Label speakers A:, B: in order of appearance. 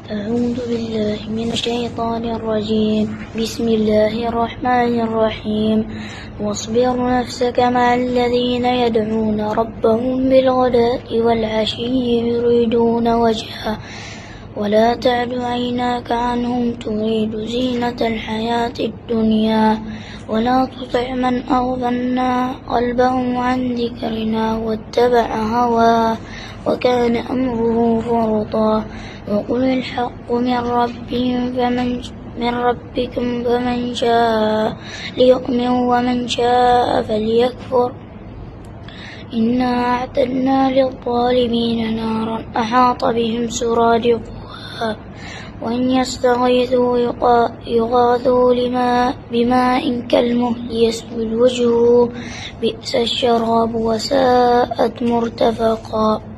A: أعوذ بالله من الشيطان الرجيم. بسم الله الرحمن الرحيم. واصبر نفسك مع الذين يدعون ربهم بالغداة والعشي يريدون وجهه ولا تعد عيناك عنهم تريد زينة الحياة الدنيا ولا تطع من أغفلنا قلبه عن ذكرنا واتبع هواه وكان أمره فرطا. وقل الحق من ربكم فمن شاء ليؤمن ومن شاء فليكفر. إنا أعتدنا للظالمين نارا أحاط بهم سرادقها وإن يستغيثوا يغاثوا بماء كالمهل يسوي الوجه بئس الشراب وساءت مرتفقا.